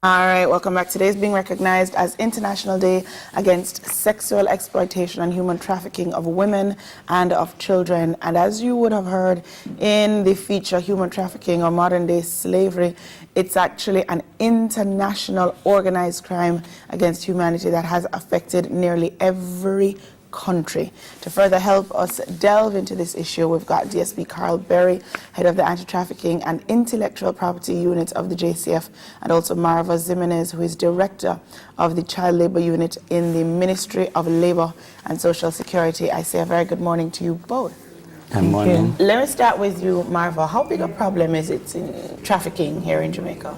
All right, welcome back. Today is being recognized as International Day Against Sexual Exploitation and Human Trafficking of Women and of Children. And as you would have heard in the feature, Human Trafficking or Modern Day Slavery, it's actually an international organized crime against humanity that has affected nearly every country. To further help us delve into this issue, we've got DSP Carl Berry, head of the Anti-Trafficking and Intellectual Property Unit of the JCF, and also Marva Ximinnies, who is director of the Child Labor Unit in the Ministry of Labor and Social Security. I say a very good morning to you both. Good morning. Let me start with you, Marva. How big a problem is it in trafficking here in Jamaica?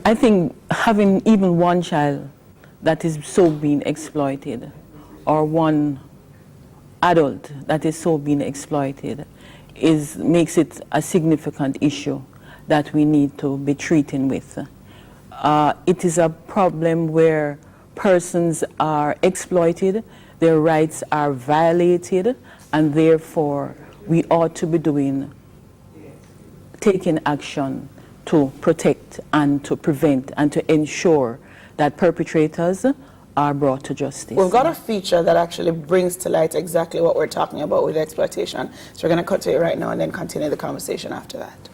I think having even one child that is so being exploited, or one adult that is so being exploited, makes it a significant issue that we need to be treating with. It is a problem where persons are exploited, their rights are violated, and therefore we ought to be taking action to protect and to prevent and to ensure that perpetrators are brought to justice. We've got a feature that actually brings to light exactly what we're talking about with exploitation. So we're going to cut to it right now and then continue the conversation after that.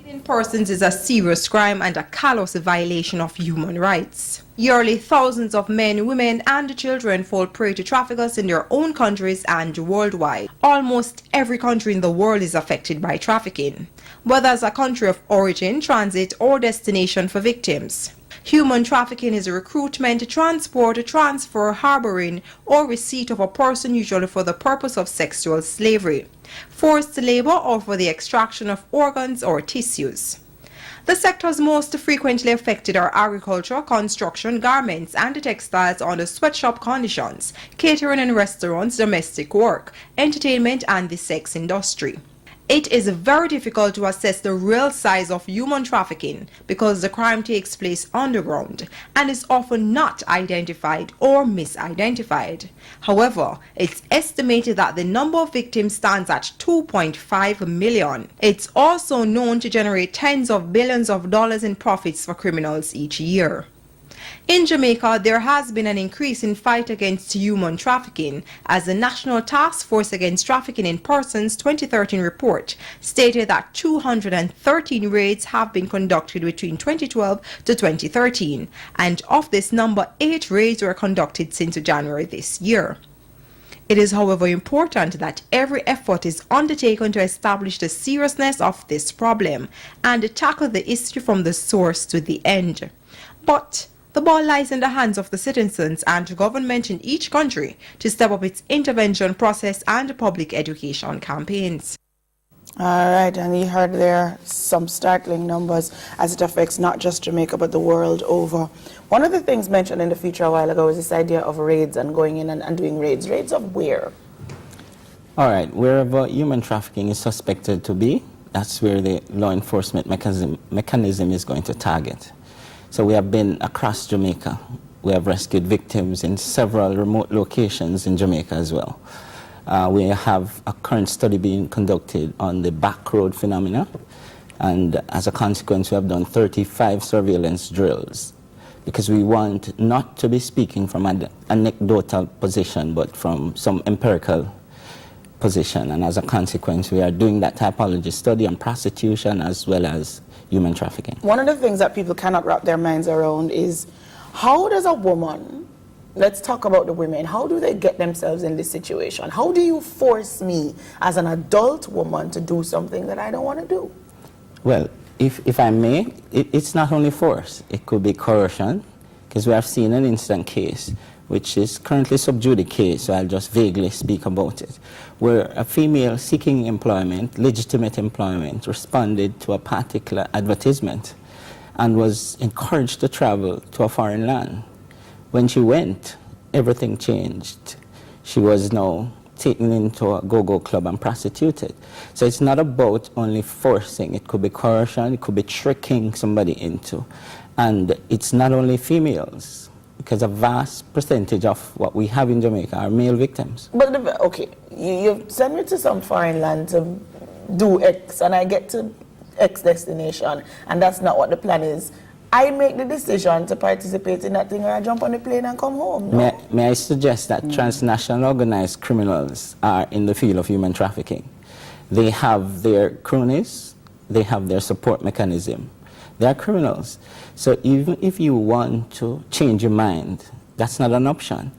Killing persons is a serious crime and a callous violation of human rights. Yearly, thousands of men, women, and children fall prey to traffickers in their own countries and worldwide. Almost every country in the world is affected by trafficking, whether as a country of origin, transit, or destination for victims. Human trafficking is a recruitment, transport, transfer, harboring, or receipt of a person, usually for the purpose of sexual slavery, forced labor, or for the extraction of organs or tissues. The sectors most frequently affected are agriculture, construction, garments, and textiles under sweatshop conditions, catering and restaurants, domestic work, entertainment, and the sex industry. It is very difficult to assess the real size of human trafficking because the crime takes place underground and is often not identified or misidentified. However, it's estimated that the number of victims stands at 2.5 million. It's also known to generate tens of billions of dollars in profits for criminals each year. In Jamaica, there has been an increase in fight against human trafficking, as the National Task Force Against Trafficking in Persons 2013 report stated that 213 raids have been conducted between 2012 to 2013, and of this number, 8 raids were conducted since January this year. It is, however, important that every effort is undertaken to establish the seriousness of this problem and tackle the issue from the source to the end. But the ball lies in the hands of the citizens and government in each country to step up its intervention process and public education campaigns. All right, and you heard there some startling numbers as it affects not just Jamaica but the world over. One of the things mentioned in the feature a while ago was this idea of raids and going in and doing raids. Raids of where? All right, wherever human trafficking is suspected to be, that's where the law enforcement mechanism is going to target. So we have been across Jamaica. We have rescued victims in several remote locations in Jamaica as well. We have a current study being conducted on the back road phenomena, and as a consequence we have done 35 surveillance drills, because we want not to be speaking from an anecdotal position but from some empirical position, and as a consequence we are doing that typology study on prostitution as well as human trafficking. One of the things that people cannot wrap their minds around is, how does a woman, let's talk about the women, how do they get themselves in this situation? How do you force me as an adult woman to do something that I don't want to do? Well, if I may, it's not only force, it could be coercion, because we have seen an instant case which is currently sub judice case, so I'll just vaguely speak about it, where a female seeking employment, legitimate employment, responded to a particular advertisement and was encouraged to travel to a foreign land. When she went, everything changed. She was now taken into a go-go club and prostituted. So it's not about only forcing, it could be coercion, it could be tricking somebody into. And it's not only females, because a vast percentage of what we have in Jamaica are male victims. But, okay, you send me to some foreign land to do X, and I get to X destination, and that's not what the plan is, I make the decision to participate in that thing, or I jump on the plane and come home. No? May I suggest that transnational organized criminals are in the field of human trafficking. They have their cronies, they have their support mechanism. They are criminals. So even if you want to change your mind, that's not an option.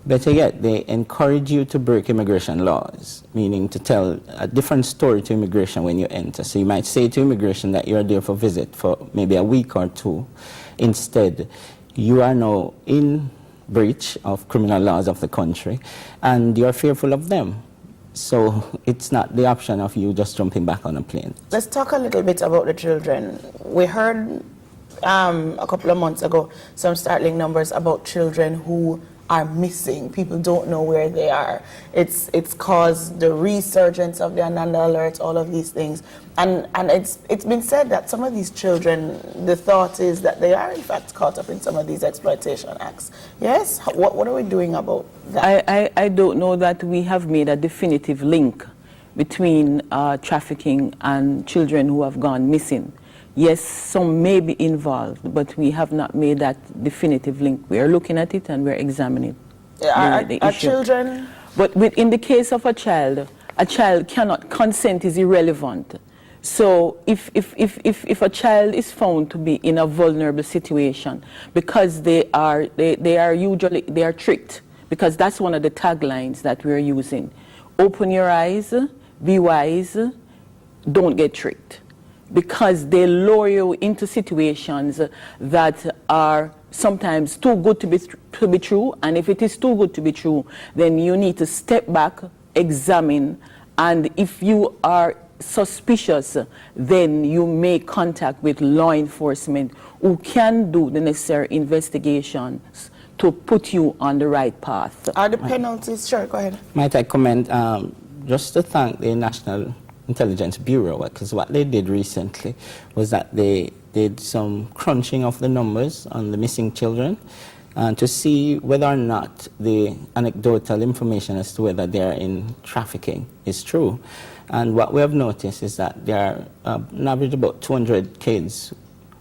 Better yet, they encourage you to break immigration laws, meaning to tell a different story to immigration when you enter. So you might say to immigration that you're there for a visit for maybe a week or two. Instead, you are now in breach of criminal laws of the country, and you're fearful of them. So it's not the option of you just jumping back on a plane. Let's talk a little bit about the children. We heard a couple of months ago some startling numbers about children who are missing. People don't know where they are. It's caused the resurgence of the Ananda alerts, all of these things. And it's been said that some of these children, the thought is that they are in fact caught up in some of these exploitation acts. Yes? What are we doing about that? I don't know that we have made a definitive link between trafficking and children who have gone missing. Yes, some may be involved, but we have not made that definitive link. We are looking at it and we're examining the Are issue. children... But in the case of a child cannot, consent is irrelevant. So if a child is found to be in a vulnerable situation, because they are tricked, because that's one of the taglines that we're using. Open your eyes, be wise, don't get tricked. Because they lure you into situations that are sometimes too good to be true, and if it is too good to be true, then you need to step back, examine, and if you are suspicious, then you make contact with law enforcement who can do the necessary investigations to put you on the right path. Are the penalties... Sure, go ahead. Might I comment, just to thank the National Intelligence Bureau, because what they did recently was that they did some crunching of the numbers on the missing children to see whether or not the anecdotal information as to whether they are in trafficking is true. And what we have noticed is that there are on average about 200 kids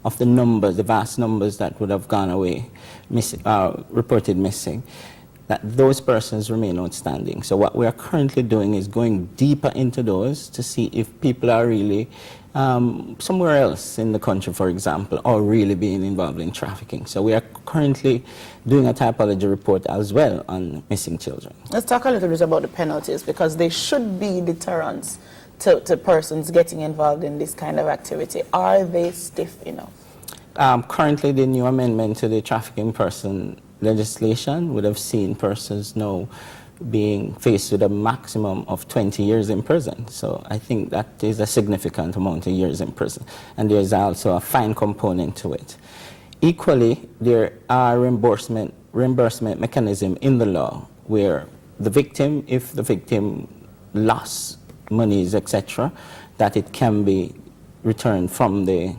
of the numbers, the vast numbers that would have gone away, reported missing, that those persons remain outstanding. So what we are currently doing is going deeper into those to see if people are really somewhere else in the country, for example, or really being involved in trafficking. So we are currently doing a typology report as well on missing children. Let's talk a little bit about the penalties, because they should be deterrents to persons getting involved in this kind of activity. Are they stiff enough? Currently, the new amendment to the trafficking person legislation would have seen persons now being faced with a maximum of 20 years in prison. So I think that is a significant amount of years in prison. And there's also a fine component to it. Equally, there are reimbursement mechanism in the law where the victim, if the victim lost monies, etc., that it can be returned from the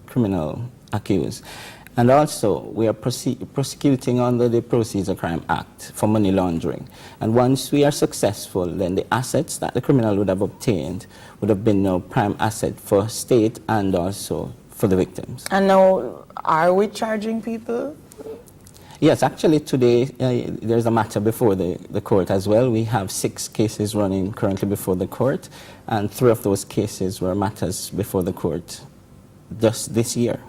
criminal accused. And also, we are prosecuting under the Proceeds of Crime Act for money laundering. And once we are successful, then the assets that the criminal would have obtained would have been no prime asset for state and also for the victims. And now, are we charging people? Yes, actually today there's a matter before the court as well. We have 6 cases running currently before the court, and 3 of those cases were matters before the court just this year.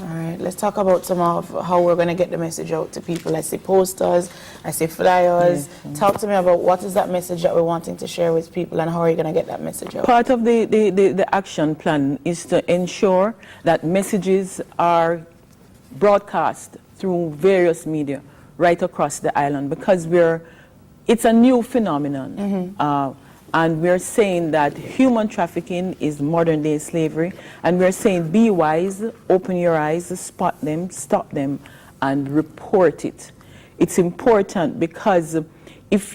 All right, let's talk about some of how we're going to get the message out to people. I see posters, I see flyers. Talk to me about what is that message that we're wanting to share with people, and how are you going to get that message out? Part of the action plan is to ensure that messages are broadcast through various media right across the island, because it's a new phenomenon. And we're saying that human trafficking is modern day slavery, and we're saying be wise, open your eyes, spot them, stop them, and report it. It's important because if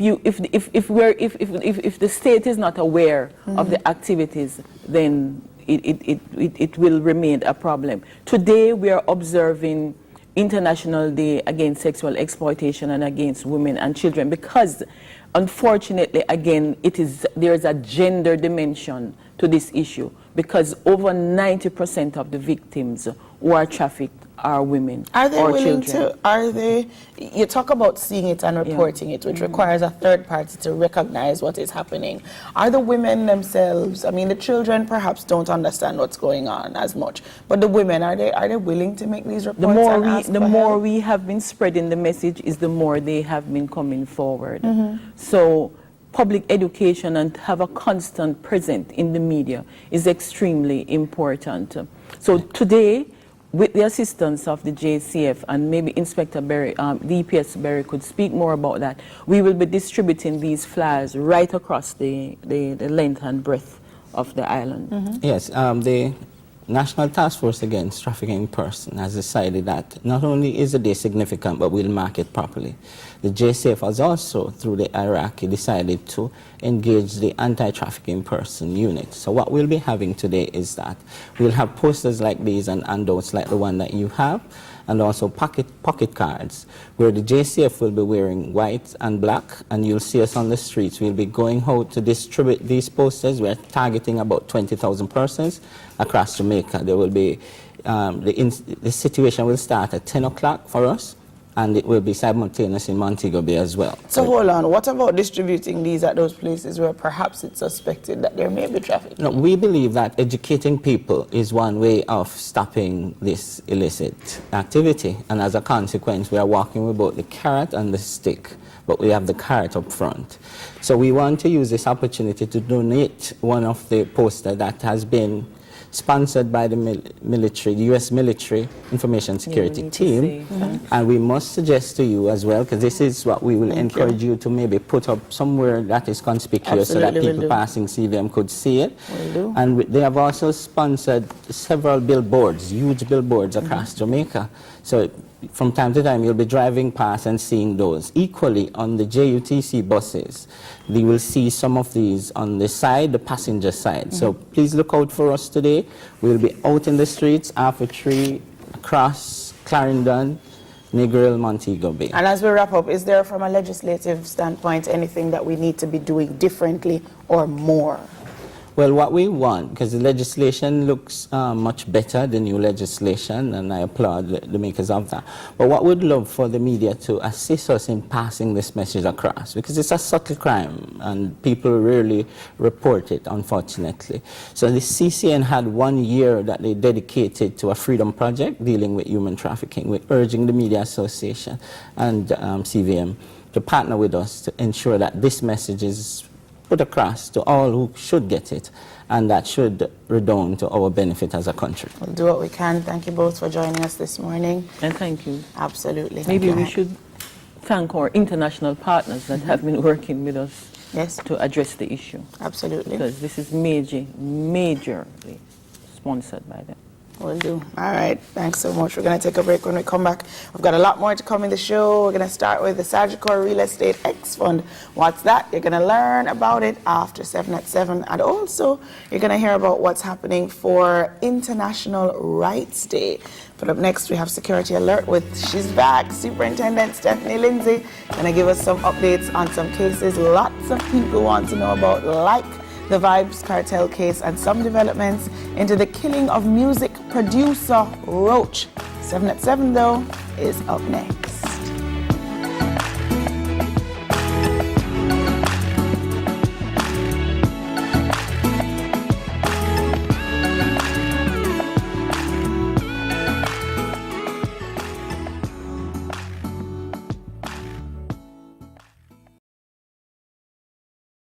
the state is not aware of the activities, then it will remain a problem. Today we are observing International Day Against Sexual Exploitation and Against Women and Children, because unfortunately, again, there is a gender dimension to this issue. because over 90% of the victims who are trafficked are women Are they or willing children. you talk about seeing it and reporting it, which requires a third party to recognize what is happening. Are the women themselves, I mean, the children perhaps don't understand what's going on as much, but the women, are they willing to make these reports? The more we have been spreading the message is the more they have been coming forward. So public education and have a constant presence in the media is extremely important. So today, with the assistance of the JCF and maybe Inspector Berry, DPS Berry could speak more about that, we will be distributing these flyers right across the length and breadth of the island. Yes, the National Task Force Against Trafficking in Person has decided that not only is the day significant, but we'll mark it properly. The JCF has also, through the hierarchy, decided to engage the Anti-Trafficking Person unit. So what we'll be having today is that we'll have posters like these and handouts like the one that you have, and also pocket cards, where the JCF will be wearing white and black, and you'll see us on the streets. We'll be going out to distribute these posters. We're targeting about 20,000 persons across Jamaica. There will be, the situation will start at 10 o'clock for us, and it will be simultaneous in Montego Bay as well. So hold on, what about distributing these at those places where perhaps it's suspected that there may be trafficking? No, we believe that educating people is one way of stopping this illicit activity, and as a consequence we are working with both the carrot and the stick, but we have the carrot up front. So we want to use this opportunity to donate one of the posters that has been sponsored by the military, the U.S. military information security team, and we must suggest to you as well, because this is what we will encourage you to maybe put up somewhere that is conspicuous so that people passing CVM could see it. And they have also sponsored several billboards, huge billboards across Jamaica. So from time to time you'll be driving past and seeing those. Equally on the JUTC buses, you will see some of these on the side, the passenger side. So please look out for us today. We'll be out in the streets, Alpha Tree, across Clarendon, Negril, Montego Bay. And as we wrap up, is there from a legislative standpoint anything that we need to be doing differently or more? Well, what we want, because the legislation looks much better, the new legislation, and I applaud the makers of that. But what we'd love for the media to assist us in passing this message across, because it's a subtle crime and people rarely report it, unfortunately. So the CCN had 1 year that they dedicated to a freedom project dealing with human trafficking. We're urging the Media Association and CVM to partner with us to ensure that this message is put across to all who should get it, and that should redound to our benefit as a country. We'll do what we can. Thank you both for joining us this morning. And thank you. Absolutely. Maybe we should thank our international partners that have been working with us to address the issue. Absolutely. Because this is majorly sponsored by them. Will do. All right. Thanks so much. We're going to take a break. When we come back, we've got a lot more to come in the show. We're going to start with the Sagicor Real Estate X Fund. What's that? You're going to learn about it after 7 at 7. And also, you're going to hear about what's happening for International Rights Day. But up next, we have Security Alert with, she's back, Superintendent Stephanie Lindsay. Going to give us some updates on some cases lots of people want to know about, like the Vibes Cartel case and some developments into the killing of music producer Roach. 7 at 7, though, is up next.